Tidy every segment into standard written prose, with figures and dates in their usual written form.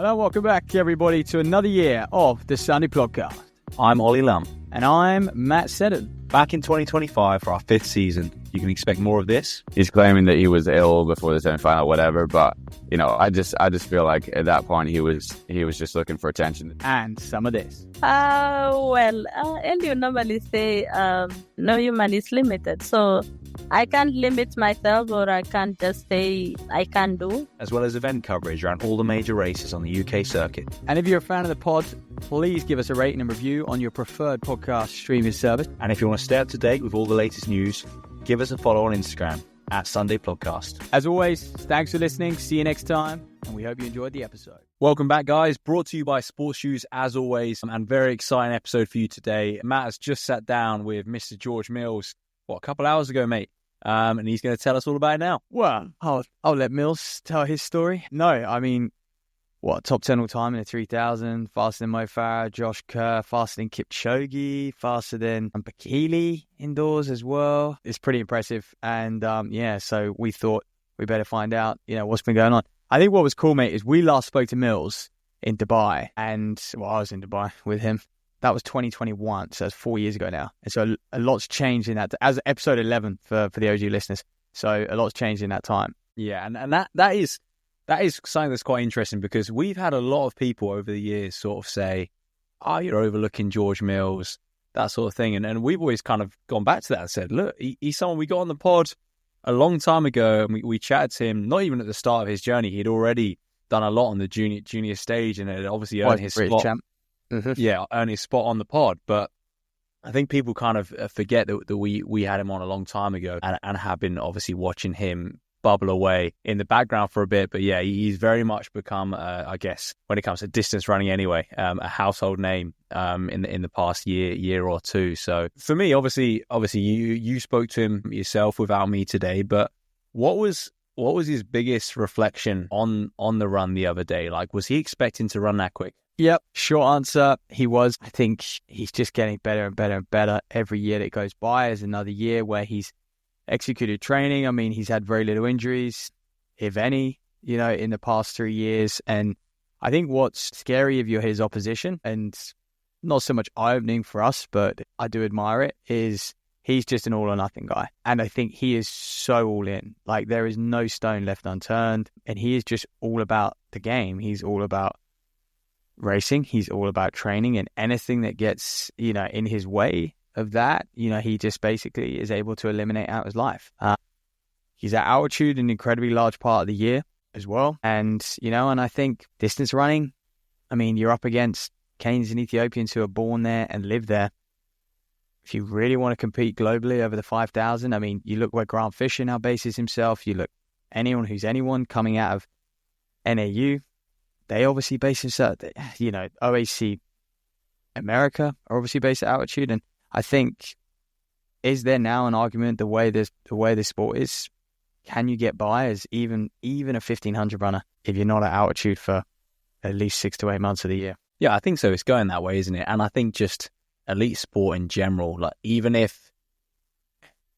Hello, welcome back, everybody, to another year of the Sunday Podcast. I'm Ollie Lam. And I'm Matt Seddon. Back in 2025 for our 5th season. You can expect more of this. He's claiming that he was ill before the semi-final, whatever. But, you know, I just feel like at that point he was just looking for attention. And some of this. And you normally say, no human is limited. So I can't limit myself, or I can't just say I can do. As well as event coverage around all the major races on the UK circuit. And if you're a fan of the pod, please give us a rating and review on your preferred podcast streaming service. And if you want to stay up to date with all the latest news, give us a follow on Instagram at Sunday Podcast. As always, thanks for listening. See you next time. And we hope you enjoyed the episode. Welcome back, guys. Brought to you by Sports Shoes, as always. And very exciting episode for you today. Matt has just sat down with Mr. George Mills, a couple hours ago, mate. And he's going to tell us all about it now. Well, I'll let Mills tell his story. No, I mean, top 10 all time in the 3000, faster than Mo Farah, Josh Kerr, faster than Kipchoge, faster than Bekele indoors as well. It's pretty impressive. And so we thought we better find out, what's been going on. I think what was cool, mate, is we last spoke to Mills in Dubai. And, I was in Dubai with him. That was 2021, so that's 4 years ago now. And so a lot's changed in that, as episode 11 for the OG listeners. So a lot's changed in that time. Yeah, and that is something that's quite interesting, because we've had a lot of people over the years sort of say, you're overlooking George Mills, that sort of thing. And we've always kind of gone back to that and said, look, he's someone we got on the pod a long time ago, and we chatted to him, not even at the start of his journey. He'd already done a lot on the junior stage, and had obviously earned his spot. Champ. Mm-hmm. Yeah, earned his spot on the pod. But I think people kind of forget that we had him on a long time ago, and have been obviously watching him bubble away in the background for a bit. But yeah, he's very much become, I guess, when it comes to distance running anyway, a household name in the past year or two. So for me, obviously you spoke to him yourself without me today, but what was his biggest reflection on the run the other day? Like, was he expecting to run that quick? Yep. Short answer, he was. I think he's just getting better and better and better every year that goes by. Is another year where he's executed training. I mean, he's had very little injuries, if any, in the past 3 years. And I think what's scary if you're his opposition, and not so much eye-opening for us, but I do admire it, is he's just an all-or-nothing guy. And I think he is so all in. Like, there is no stone left unturned. And he is just all about the game. He's all about racing. He's all about training, and anything that gets, in his way of that, he just basically is able to eliminate out his life. He's at altitude an incredibly large part of the year as well. And, and I think distance running, I mean, you're up against Kenyans and Ethiopians who are born there and live there. If you really want to compete globally over the 5,000, I mean, you look where Grant Fisher now bases himself. You look anyone coming out of NAU, they obviously base themselves, OAC America are obviously based at altitude. And I think, is there now an argument the way this sport is? Can you get by as even a 1,500 runner if you're not at altitude for at least 6 to 8 months of the year? Yeah, I think so. It's going that way, isn't it? And I think just elite sport in general, like even if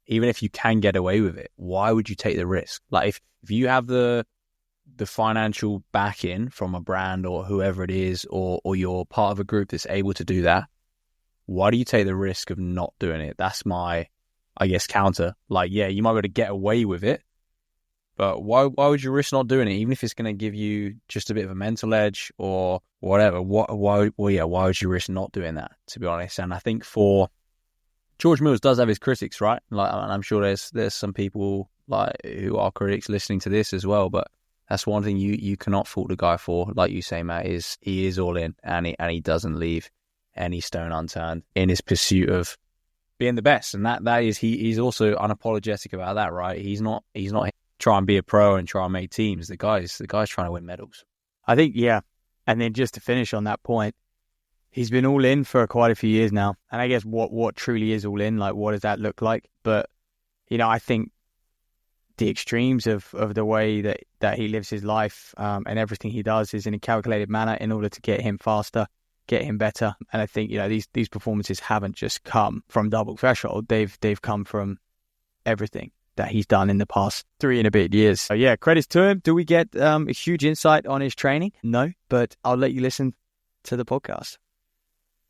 you can get away with it, why would you take the risk? Like if you have the financial backing from a brand or whoever it is, or you're part of a group that's able to do that, why do you take the risk of not doing it? That's my, I guess, counter. Like, yeah, you might be able to get away with it, but why would you risk not doing it? Even if it's going to give you just a bit of a mental edge or whatever, why would you risk not doing that, to be honest? And I think for George Mills does have his critics, right? Like, and I'm sure there's some people like who are critics listening to this as well, but that's one thing you cannot fault the guy for. Like you say, Matt, is he is all in, and he doesn't leave any stone unturned in his pursuit of being the best. And that is, he's also unapologetic about that, right? He's not trying to be a pro and try and make teams. The guy's trying to win medals. I think, yeah. And then just to finish on that point, he's been all in for quite a few years now. And I guess what truly is all in, like, what does that look like? But, I think the extremes of the way that he lives his life and everything he does is in a calculated manner in order to get him faster, get him better. And I think, these performances haven't just come from double threshold. They've come from everything. that he's done in the past 3 and a bit years. So yeah, credits to him. Do we get a huge insight on his training? No, but I'll let you listen to the podcast.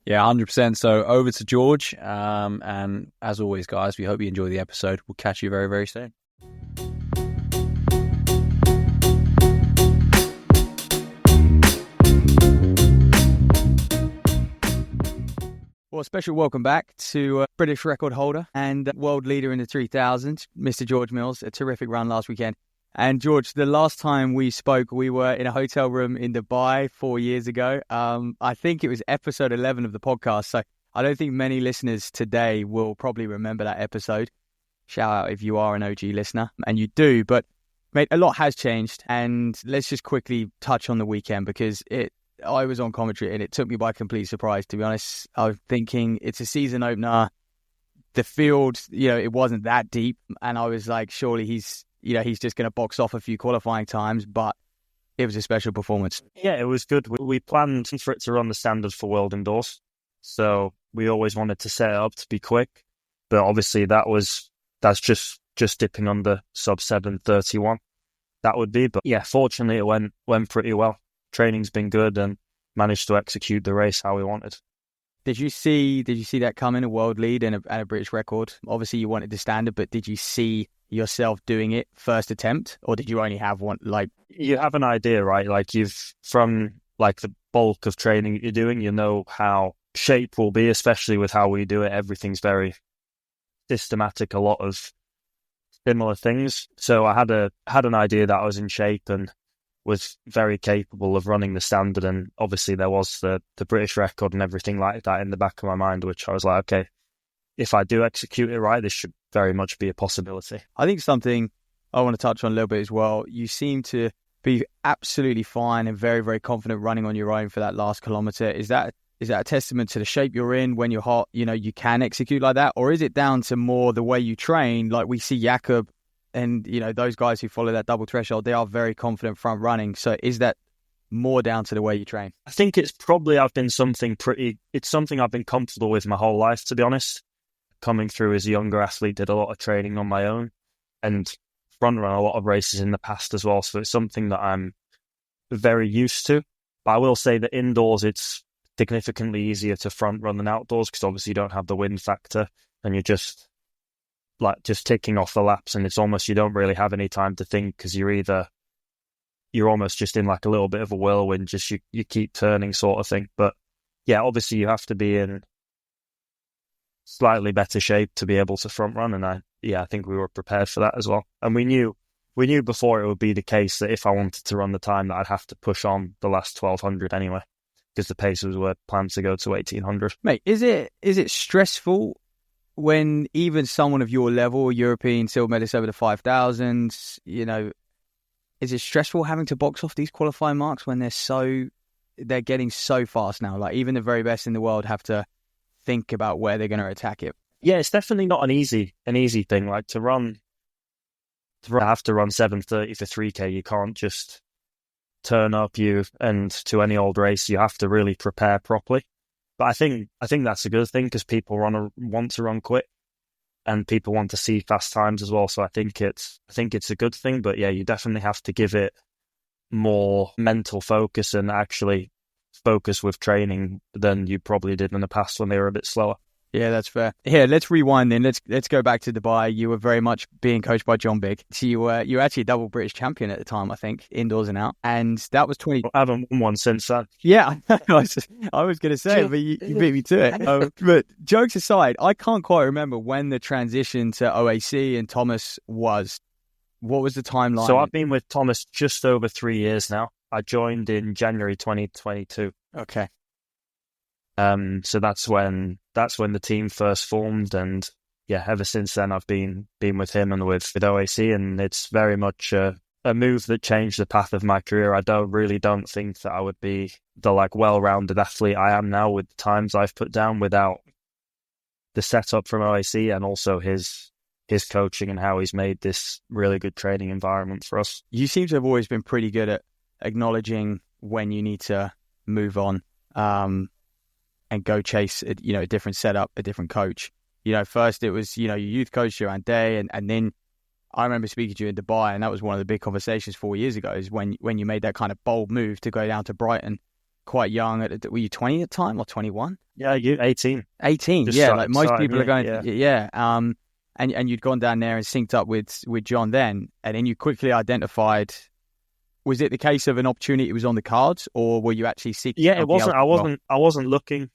Yeah, 100%. So over to George. And as always, guys, we hope you enjoy the episode. We'll catch you very, very soon. Well, a special welcome back to British record holder and world leader in the 3000, Mr. George Mills. A terrific run last weekend. And George, the last time we spoke, we were in a hotel room in Dubai 4 years ago. I think it was episode 11 of the podcast. So I don't think many listeners today will probably remember that episode. Shout out if you are an OG listener, and you do. But mate, a lot has changed. And let's just quickly touch on the weekend, because I was on commentary and it took me by complete surprise, to be honest. I was thinking it's a season opener. The field, it wasn't that deep. And I was like, surely he's just going to box off a few qualifying times, but it was a special performance. Yeah, it was good. We planned for it to run the standard for World Indoors. So we always wanted to set it up to be quick. But obviously that's just dipping under sub 7:31. That would be. But yeah, fortunately it went pretty well. Training's been good and managed to execute the race how we wanted. Did you see that coming, a world lead and a British record? Obviously you wanted the standard, but did you see yourself doing it first attempt, or did you only have one? You have an idea, right? From the bulk of training you're doing, you know how shape will be, especially with how we do it. Everything's very systematic, a lot of similar things. So I had an idea that I was in shape and was very capable of running the standard, and obviously there was the British record and everything like that in the back of my mind, which I was like, okay, if I do execute it right, this should very much be a possibility. I think something I want to touch on a little bit as well, you seem to be absolutely fine and very, very confident running on your own for that last kilometre. Is that a testament to the shape you're in when you're hot, you can execute like that? Or is it down to more the way you train? Like we see Jakob and, those guys who follow that double threshold, they are very confident front running. So is that more down to the way you train? I think it's probably it's something I've been comfortable with my whole life, to be honest. Coming through as a younger athlete, did a lot of training on my own and front run a lot of races in the past as well. So it's something that I'm very used to. But I will say that indoors, it's significantly easier to front run than outdoors, because obviously you don't have the wind factor and you're just ticking off the laps, and it's almost, you don't really have any time to think, because you're almost just in like a little bit of a whirlwind, just you keep turning sort of thing. But yeah, obviously you have to be in slightly better shape to be able to front run, and I think we were prepared for that as well. And we knew before it would be the case that if I wanted to run the time, that I'd have to push on the last 1200 anyway, because the paces were planned to go to 1800. Mate, is it stressful when even someone of your level, European silver medalist over the 5,000, is it stressful having to box off these qualifying marks when they're getting so fast now? Like even the very best in the world have to think about where they're going to attack it. Yeah, it's definitely not an easy thing. Like to have to run 7:30 for 3K, you can't just turn up and to any old race. You have to really prepare properly. But I think that's a good thing, because people want to run quick, and people want to see fast times as well. So I think it's a good thing. But yeah, you definitely have to give it more mental focus and actually focus with training than you probably did in the past when they were a bit slower. Yeah, that's fair. Here, let's rewind then. Let's go back to Dubai. You were very much being coached by John Bigg. So you were actually a double British champion at the time, I think, indoors and out. And that was 20. I haven't won one since then. Yeah, I was going to say, but you beat me to it. But jokes aside, I can't quite remember when the transition to OAC and Thomas was. What was the timeline? So I've been with Thomas just over 3 years now. I joined in January 2022. Okay. So that's when the team first formed, and yeah, ever since then I've been with him and with OAC, and it's very much a move that changed the path of my career. I don't think that I would be the well-rounded athlete I am now with the times I've put down without the setup from OAC and also his coaching and how he's made this really good training environment for us. You seem to have always been pretty good at acknowledging when you need to move on. And go chase, a different setup, a different coach. First it was, your youth coach, Joanne Day, and then I remember speaking to you in Dubai, and that was one of the big conversations 4 years ago, is when you made that kind of bold move to go down to Brighton quite young. Were you 20 at the time or 21? Yeah, you 18. 18, Just yeah. started- Like most started, people are going, yeah. yeah. And you'd gone down there and synced up with John then, and then you quickly identified. Was it the case of an opportunity was on the cards, or were you actually seeking? Yeah, it wasn't. something else? I wasn't looking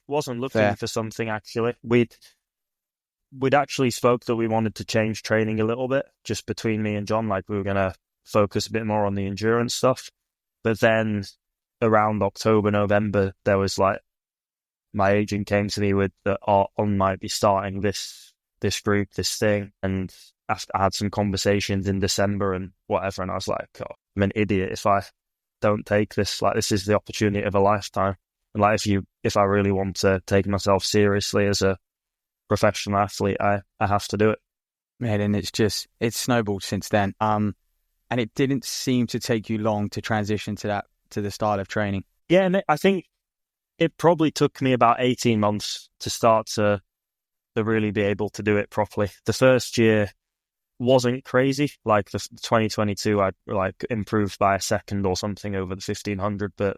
Fair. for something actually. We'd actually spoke that we wanted to change training a little bit, just between me and John. Like, we were going to focus a bit more on the endurance stuff. But then around October, November, there was like, my agent came to me with that On might be starting this group, this thing. And after I had some conversations in December and whatever, and I was like, oh, I'm an idiot if I don't take this. Like, this is the opportunity of a lifetime. And like, if I really want to take myself seriously as a professional athlete, I have to do it. Man, and it's snowballed since then. And it didn't seem to take you long to transition to the style of training. Yeah, and I think it probably took me about 18 months to start to really be able to do it properly. The first year wasn't crazy. Like the 2022, I like improved by a second or something over the 1500, but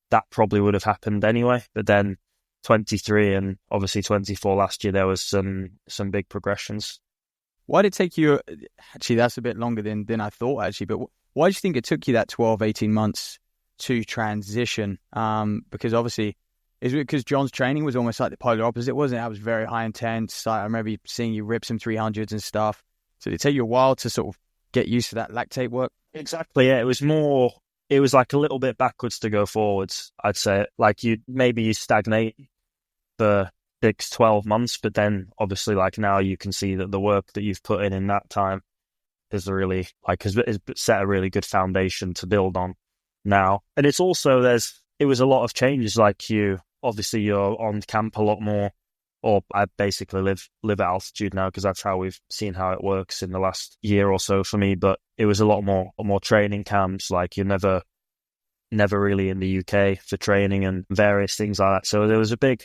that probably would have happened anyway. But then 23 and obviously 24 last year, there was some big progressions. Why did it take you, actually that's a bit longer than I thought actually, but why do you think it took you that 12, 18 months to transition? Because obviously, is it because John's training was almost like the polar opposite, wasn't it? It was very high intense. I remember seeing you rip some 300s and stuff. So did it take you a while to sort of get used to that lactate work? Exactly, yeah. It was like a little bit backwards to go forwards, I'd say. Like you stagnate for 6-12 months, but then obviously like now you can see that the work that you've put in that time is really has set a really good foundation to build on now. And it's also it was a lot of changes. Like you're on camp a lot more, or I basically live at altitude now because that's how we've seen how it works in the last year or so for me. But it was a lot more training camps. Like you're never really in the UK for training and various things like that. So there was a big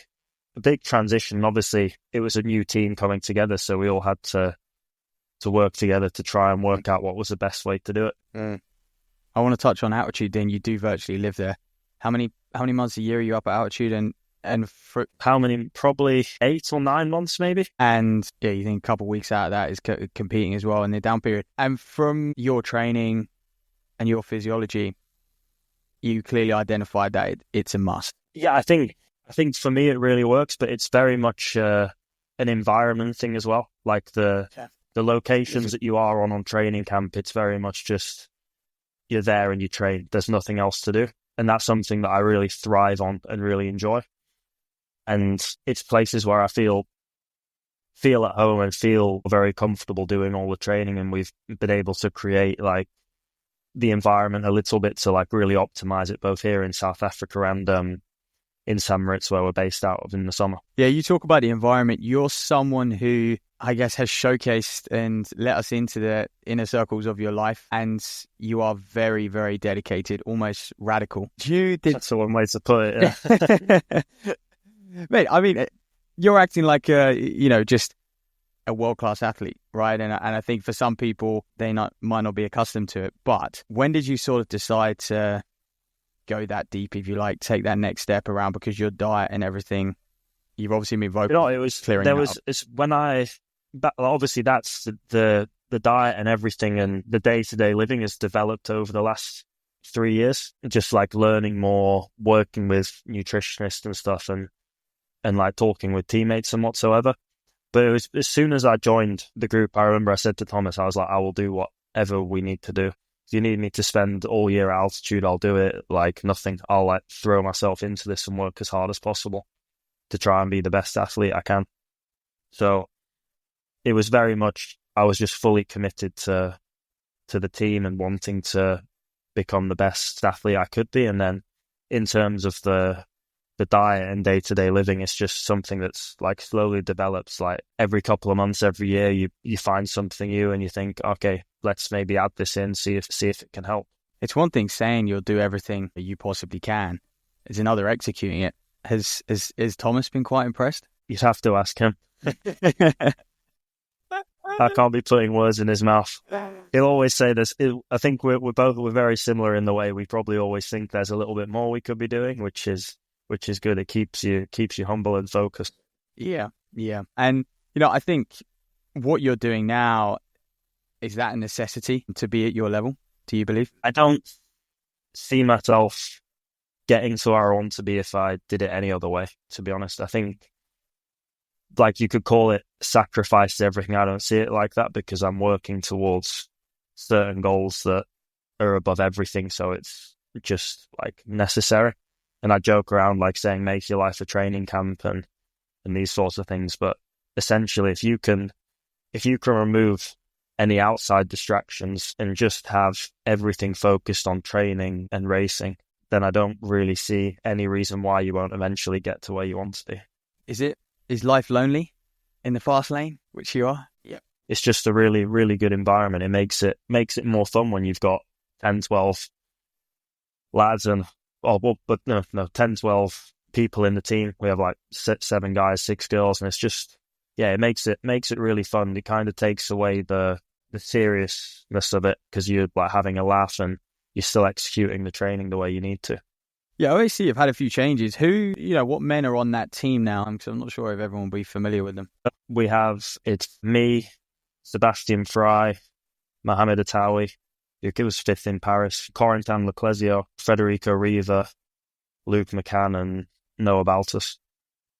transition. Obviously, it was a new team coming together, so we all had to work together to try and work out what was the best way to do it. I want to touch on altitude. Then you do virtually live there. How many months a year are you up at altitude, and for how many? Probably 8 or 9 months, maybe. And yeah, you think a couple of weeks out of that is competing as well in the down period. And from your training and your physiology, you clearly identified that it's a must. Yeah, I think for me it really works, but it's very much an environment thing as well. Like the locations that you are on training camp, it's very much just you're there and you train. There's nothing else to do. And that's something that I really thrive on and really enjoy. And it's places where I feel at home and feel very comfortable doing all the training. And we've been able to create like the environment a little bit to like really optimize it both here in South Africa and in St. Moritz, where we're based out of in the summer. Yeah, you talk about the environment. You're someone who I guess has showcased and let us into the inner circles of your life, and you are very, very dedicated, almost radical. That's the one way to put it. Yeah. Mate, I mean, you're acting like just a world-class athlete, right? And I think for some people, they might not be accustomed to it. But when did you sort of decide to go that deep, if you like, take that next step around, because your diet and everything, you've obviously been vocal. It was clearing there was it's when obviously that's the diet and everything, and the day-to-day living has developed over the last 3 years, just like learning more, working with nutritionists and stuff, and like talking with teammates and whatsoever. But it was as soon as I joined the group, I remember I said to Thomas, I was like, I will do whatever we need to do. If you need me to spend all year at altitude, I'll do it. Like nothing. I'll like throw myself into this and work as hard as possible to try and be the best athlete I can. So it was very much, I was just fully committed to the team and wanting to become the best athlete I could be. And then in terms of the diet and day-to-day living, it's just something that's like slowly develops. Like every couple of months, every year, you find something new and you think, okay, let's maybe add this in, see if it can help. It's one thing saying you'll do everything that you possibly can. It's another executing it. Has Thomas been quite impressed? You'd have to ask him. I can't be putting words in his mouth. He'll always say this. I think we're very similar in the way we probably always think there's a little bit more we could be doing, which is good. It keeps you humble and focused. Yeah. And, I think what you're doing now, is that a necessity to be at your level, do you believe? I don't see myself getting to where I want to be if I did it any other way, to be honest. I think, like, you could call it sacrifice to everything. I don't see it like that because I'm working towards certain goals that are above everything. So it's just like necessary. And I joke around like saying, make your life a training camp and these sorts of things. But essentially, if you can remove any outside distractions and just have everything focused on training and racing, then I don't really see any reason why you won't eventually get to where you want to be. Is life lonely in the fast lane, which you are? Yeah. It's just a really, really good environment. It makes it more fun when you've got 10, 12 lads 10, 12 people in the team. We have like 7 guys, 6 girls, and it's just, it makes it really fun. It kind of takes away the seriousness of it because you're like having a laugh and you're still executing the training the way you need to. Yeah, OAC have had a few changes. What men are on that team now? I'm not sure if everyone will be familiar with them. It's me, Sebastian Fry, Mohamed Atawi, who was 5th in Paris, Corentin Leclésio, Federico Riva, Luke McCann, and Noah Baltus.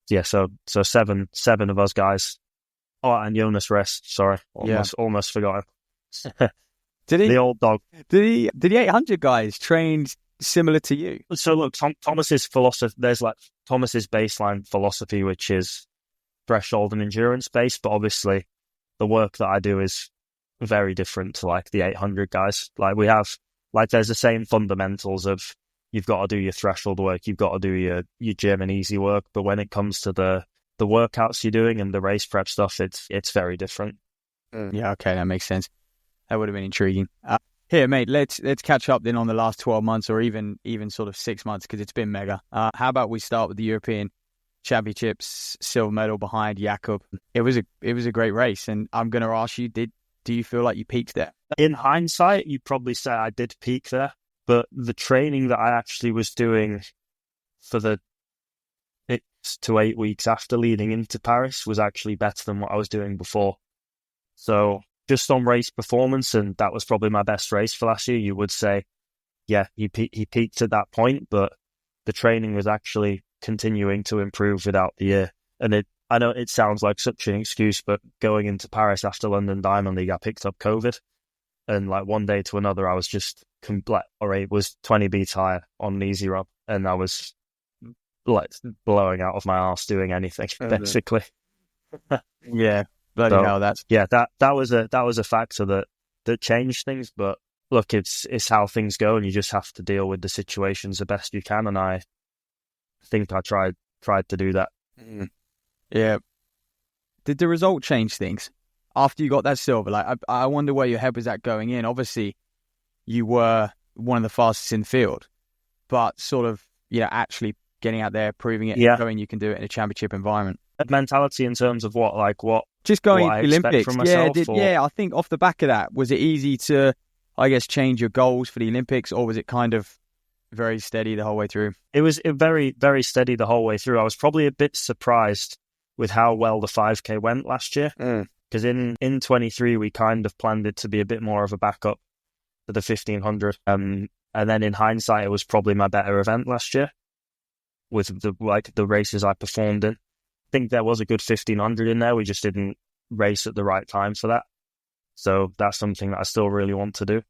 Yeah, so 7 of us guys. Oh, and Jonas Rest. Sorry, almost forgot him. Did he? The old dog. Did the 800 guys train similar to you? So look, Thomas's philosophy. There's like Thomas's baseline philosophy, which is threshold and endurance based. But obviously, the work that I do is very different to like the 800 guys. Like we have, like there's the same fundamentals of you've got to do your threshold work, you've got to do your gym and easy work. But when it comes to the workouts you're doing and the race prep stuff, it's very different. Yeah, okay, that makes sense. That would have been intriguing. Here, mate, let's catch up then on the last 12 months or even sort of 6 months because it's been mega. How about we start with the European Championships silver medal behind Jakob? It was a great race, and I'm going to ask you, do you feel like you peaked there? In hindsight, you'd probably say I did peak there, but the training that I actually was doing for the 6 to 8 weeks after leading into Paris was actually better than what I was doing before. So just on race performance, and that was probably my best race for last year, you would say, yeah, he peaked at that point, but the training was actually continuing to improve throughout the year. And I know it sounds like such an excuse, but going into Paris after London Diamond League, I picked up COVID. And like one day to another, I was just was 20 beats higher on an easy run. And I was like blowing out of my arse doing anything, basically. Yeah. Bloody hell, that was a factor that changed things. But look, it's how things go, and you just have to deal with the situations the best you can. And I think I tried to do that. Yeah. Did the result change things after you got that silver? Like, I wonder where your head was at going in. Obviously, you were one of the fastest in the field, but sort of, actually getting out there, proving it, and showing you can do it in a championship environment. Mentality in terms of what? Just going to the Olympics. I think off the back of that, was it easy to, I guess, change your goals for the Olympics, or was it kind of very steady the whole way through? It was very, very steady the whole way through. I was probably a bit surprised with how well the 5K went last year. Because in 23, we kind of planned it to be a bit more of a backup for the 1500. And then in hindsight, it was probably my better event last year with the races I performed in. I think there was a good 1500 in there. We just didn't race at the right time for that. So that's something that I still really want to do.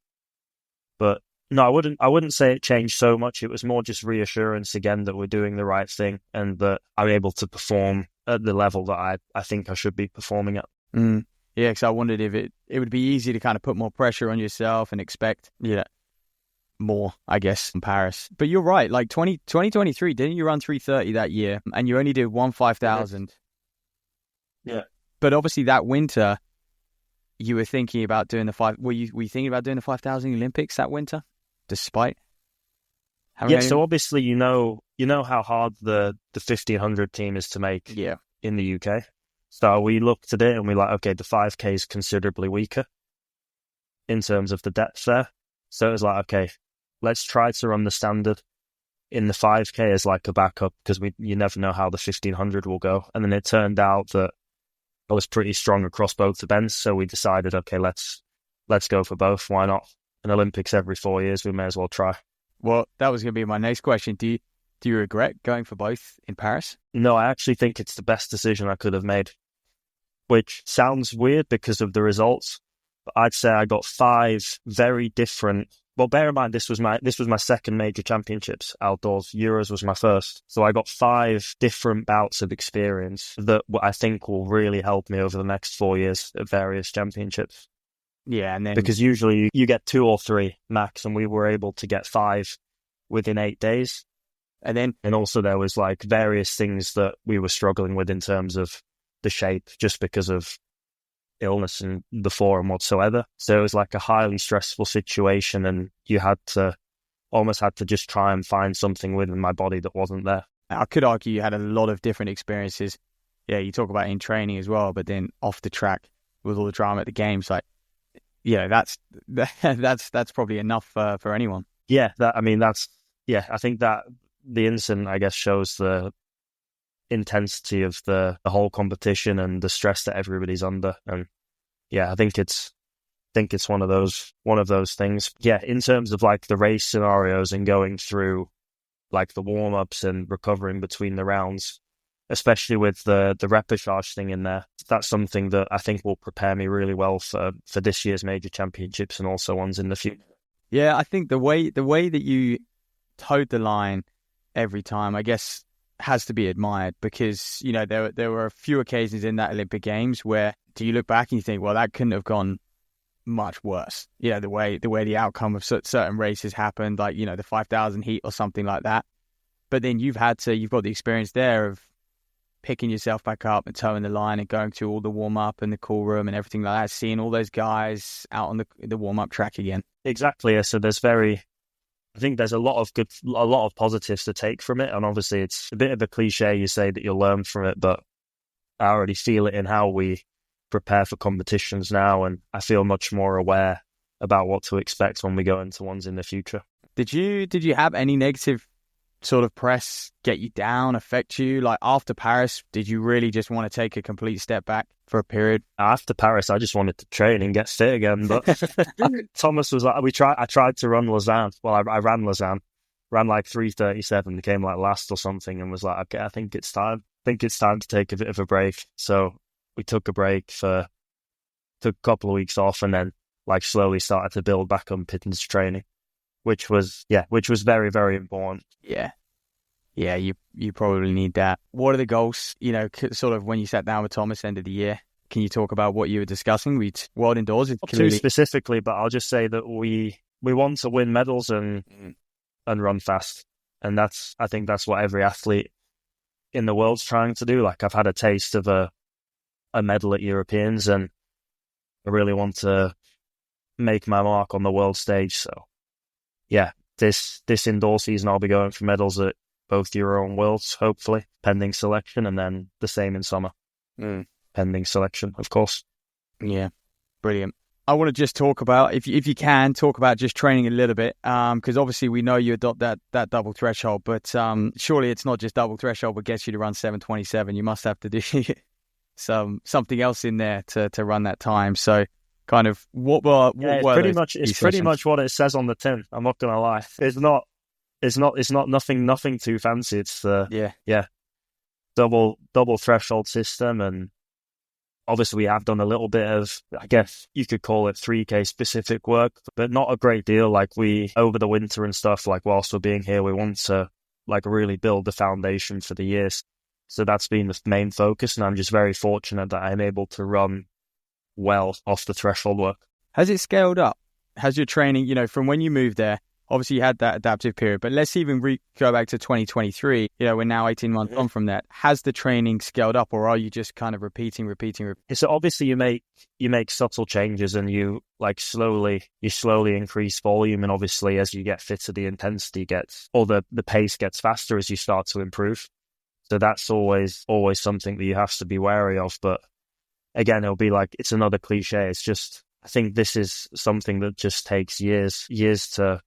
But no, I wouldn't say it changed so much. It was more just reassurance again that we're doing the right thing and that I'm able to perform at the level that I think I should be performing at. Yeah, because I wondered if it would be easy to kind of put more pressure on yourself and expect more, I guess, in Paris. But you're right, like 2023, didn't you run 3:30 that year? And you only did 5,000. Yeah. But obviously that winter, you were thinking about doing the 5. Were you thinking about doing the 5,000 Olympics that winter, despite? So obviously you know how hard the 1500 team is to make. Yeah. In the UK. So we looked at it and we're like, okay, the 5K is considerably weaker in terms of the depth there. So it was like, okay, let's try to run the standard in the 5K as like a backup, because you never know how the 1500 will go. And then it turned out that I was pretty strong across both events. So we decided, okay, let's go for both. Why not? An Olympics every 4 years, we may as well try. Well, that was going to be my next question. Do you regret going for both in Paris? No, I actually think it's the best decision I could have made, which sounds weird because of the results. But I'd say I got 5 very different. Well, bear in mind, this was my second major championships outdoors. Euros was my first. So I got 5 different bouts of experience that I think will really help me over the next 4 years at various championships. Yeah, and then Because usually you get 2 or 3 max, and we were able to get 5 within 8 days. and also there was like various things that we were struggling with in terms of the shape, just because of illness and the form whatsoever. So it was like a highly stressful situation, and you almost had to just try and find something within my body that wasn't there. I could argue you had a lot of different experiences. Yeah, you talk about in training as well, but then off the track with all the drama at the games, like, yeah, that's probably enough for anyone. Yeah, I think that the incident, I guess, shows the intensity of the whole competition and the stress that everybody's under. And yeah, I think it's one of those things. Yeah, in terms of like the race scenarios and going through like the warm-ups and recovering between the rounds, especially with the repechage thing in there, that's something that I think will prepare me really well for this year's major championships and also ones in the future. Yeah, I think the way that you towed the line every time, I guess, has to be admired, because, you know, there were a few occasions in that Olympic Games where do you look back and you think, well, that couldn't have gone much worse. You know, the way the outcome of certain races happened, like, you know, the 5,000 heat or something like that. But then you've got the experience there of picking yourself back up and towing the line and going through all the warm up and the cool room and everything like that, seeing all those guys out on the warm up track again. Exactly. So I think there's a lot of positives to take from it. And obviously it's a bit of a cliche, you say that you'll learn from it, but I already feel it in how we prepare for competitions now. And I feel much more aware about what to expect when we go into ones in the future. Did you have any negative sort of press get you down, affect you? Like after Paris, did you really just want to take a complete step back for a period? After Paris, I just wanted to train and get fit again. But Thomas was like, I tried to run Lausanne. Well, I ran Lausanne, ran like 3:37, came like last or something, and was like, okay, I think it's time to take a bit of a break. So we took a break took a couple of weeks off, and then like slowly started to build back up into training, which was very, very important. Yeah, you probably need that. What are the goals, you know, sort of when you sat down with Thomas end of the year? Can you talk about what you were discussing? World Indoors? Not too specifically, but I'll just say that we want to win medals and run fast. And I think that's what every athlete in the world's trying to do. Like I've had a taste of a medal at Europeans, and I really want to make my mark on the world stage. So yeah, this indoor season I'll be going for medals at both Euro and Worlds, hopefully, pending selection, and then the same in summer, pending selection, of course. Yeah, brilliant. I want to just talk about, if you can, talk about just training a little bit, because obviously we know you adopt that double threshold, but surely it's not just double threshold what gets you to run 7:27. You must have to do something else in there to run that time. So kind of it's pretty much what it says on the tin. I'm not gonna lie. It's not nothing too fancy. It's double threshold system, and obviously we have done a little bit of, I guess you could call it 3K specific work, but not a great deal. Like we over the winter and stuff, like whilst we're being here, we want to like really build the foundation for the years. So that's been the main focus, and I'm just very fortunate that I'm able to run well off the threshold work. Has it scaled up? Has your training, you know, from when you moved there, obviously you had that adaptive period, but let's even go back to 2023, you know, we're now 18 months on from that. Has the training scaled up, or are you just kind of repeating? So obviously you make subtle changes, and you slowly increase volume, and obviously as you get fitter, the intensity gets, or the pace gets faster as you start to improve. So that's always something that you have to be wary of. But again, it'll be like, it's another cliche. It's just, I think this is something that just takes years to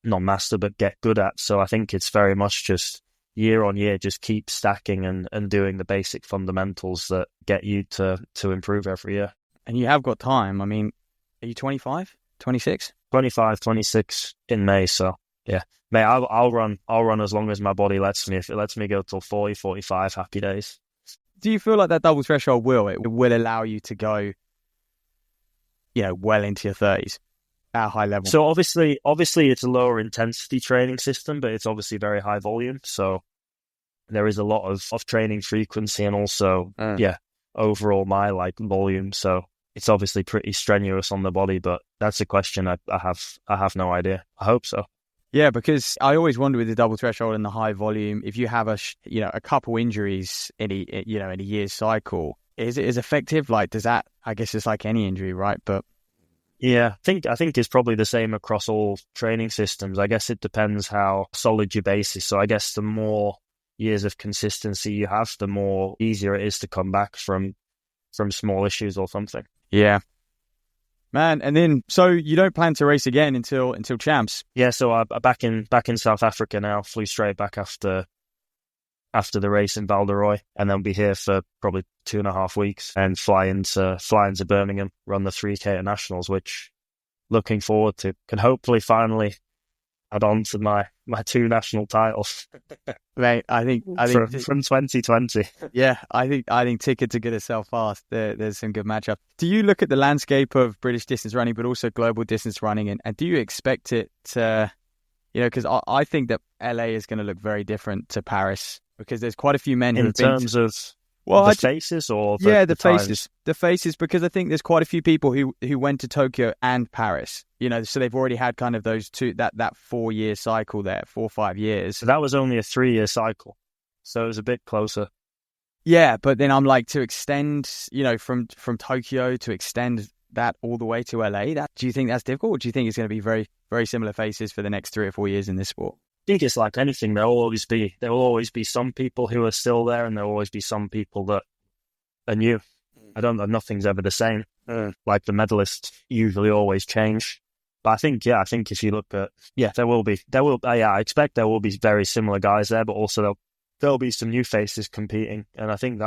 not master, but get good at. So I think it's very much just year on year, just keep stacking and doing the basic fundamentals that get you to improve every year. And you have got time. I mean, are you 25, 26? 25, 26 in May. So yeah, May, I'll run as long as my body lets me. If it lets me go till 40, 45, happy days. Do you feel like that double threshold will allow you to go, well into your 30s at a high level? So obviously it's a lower intensity training system, but it's obviously very high volume. So there is a lot of training frequency and also, overall my volume. So it's obviously pretty strenuous on the body, but that's a question I have no idea. I hope so. Yeah, because I always wonder with the double threshold and the high volume, if you have a couple injuries in a year's cycle, is it as effective? Like, does that? I guess it's like any injury, right? But yeah, I think it's probably the same across all training systems. I guess it depends how solid your base is. So I guess the more years of consistency you have, the more easier it is to come back from small issues or something. Yeah. Man, and then so you don't plan to race again until champs? Yeah, so I'm back in South Africa now. Flew straight back after the race in Val d'Oise, and then be here for probably 2.5 weeks and fly into Birmingham, run the 3K at Nationals, which looking forward to. Can hopefully finally add on to my 2 national titles. Mate, I think from 2020. Yeah, I think tickets are going to sell fast. There's some good matchups. Do you look at the landscape of British distance running, but also global distance running, and do you expect it to, because I think that LA is going to look very different to Paris, because there's quite a few men in terms of the faces or the faces. The faces, because I think there's quite a few people who went to Tokyo and Paris, so they've already had kind of those two, that 4-year cycle there, 4 or 5 years. So that was only a 3-year cycle, so it was a bit closer. Yeah, but then I'm like, to extend, from Tokyo to extend that all the way to LA, do you think that's difficult, or do you think it's going to be very, very similar faces for the next 3 or 4 years in this sport? I think it's like anything. There will always be some people who are still there, and there will always be some people that are new. I don't know. Nothing's ever the same. Like the medalists usually always change. But I think if you look at, I expect there will be very similar guys there, but also there'll be some new faces competing. And I think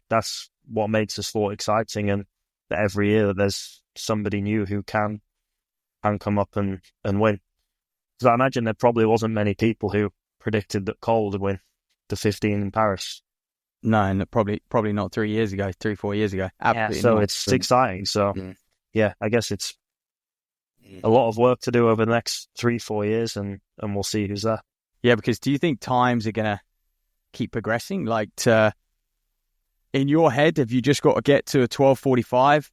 that's what makes the sport exciting. And that every year that there's somebody new who can come up and win. Because I imagine there probably wasn't many people who predicted that Cole would win the 15 in Paris. No, and probably not 3 years ago, 3-4 years ago. Absolutely. Yeah, so not. It's exciting. So yeah, I guess it's a lot of work to do over the next 3-4 years, and we'll see who's there. Yeah, because do you think times are going to keep progressing? Like, in your head, have you just got to get to a 12:45?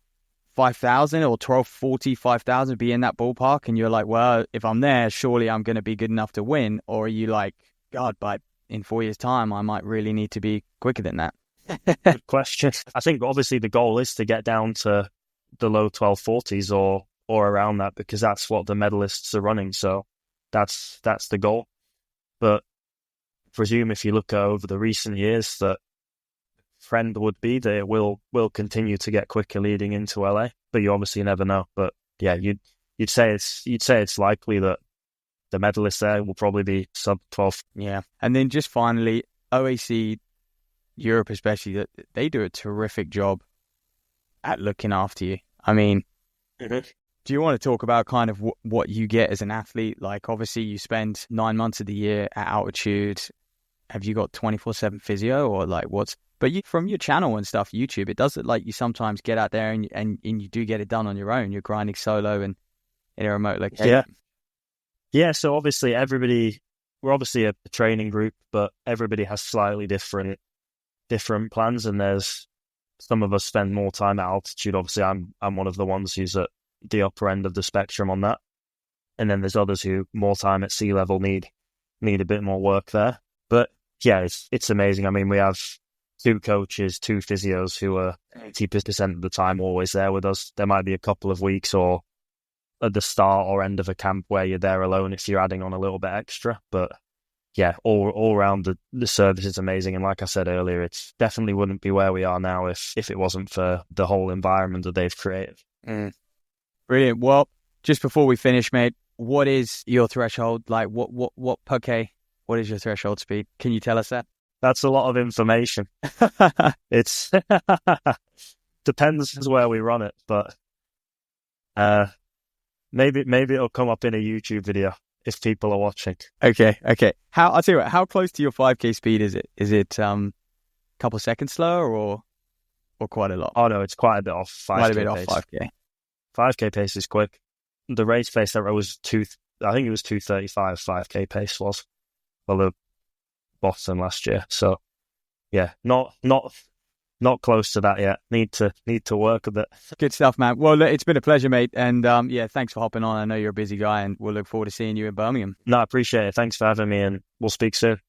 5,000 or 1240, 5,000, be in that ballpark, and you're like, well, if I'm there, surely I'm going to be good enough to win? Or are you like, God, but in 4 years' time, I might really need to be quicker than that? Good question. I think obviously the goal is to get down to the low 1240s or around that, because that's what the medalists are running. So that's the goal. But presume if you look over the recent years, that trend would be that it will continue to get quicker leading into LA, but you obviously never know. But yeah, you'd say it's likely that the medalists there will probably be sub 12. Yeah, and then just finally, OAC Europe especially, they do a terrific job at looking after you. I mean, do you want to talk about kind of what you get as an athlete? Like, obviously you spend 9 months of the year at altitude. Have you got 24/7 physio, or like what's? But from your channel and stuff, YouTube, it does look like you sometimes get out there and you do get it done on your own. You're grinding solo and in a remote location. Yeah. So obviously we're obviously a training group, but everybody has slightly different plans. And there's some of us spend more time at altitude. Obviously, I'm one of the ones who's at the upper end of the spectrum on that. And then there's others who more time at sea level need a bit more work there. But yeah, it's amazing. I mean, we have 2 coaches, 2 physios who are 80% of the time always there with us. There might be a couple of weeks or at the start or end of a camp where you're there alone if you're adding on a little bit extra. But yeah, all around the service is amazing. And like I said earlier, it definitely wouldn't be where we are now if it wasn't for the whole environment that they've created. Brilliant. Well, just before we finish, mate, what is your threshold? Like what per K? What is your threshold speed? Can you tell us that? That's a lot of information. It's depends where we run it, but maybe it'll come up in a YouTube video if people are watching. Okay. I'll tell you what, how close to your 5K speed is it? Is it a couple seconds slower or quite a lot? Oh no, it's quite a bit off. 5K. 5K pace is quick. The race pace that was I think it was 2:35. 5K pace was the bottom last year. So yeah, not close to that yet. Need to work a bit. Good stuff, man. Well, look, it's been a pleasure, mate. And yeah, thanks for hopping on. I know you're a busy guy, and we'll look forward to seeing you in Birmingham. No, I appreciate it. Thanks for having me, and we'll speak soon.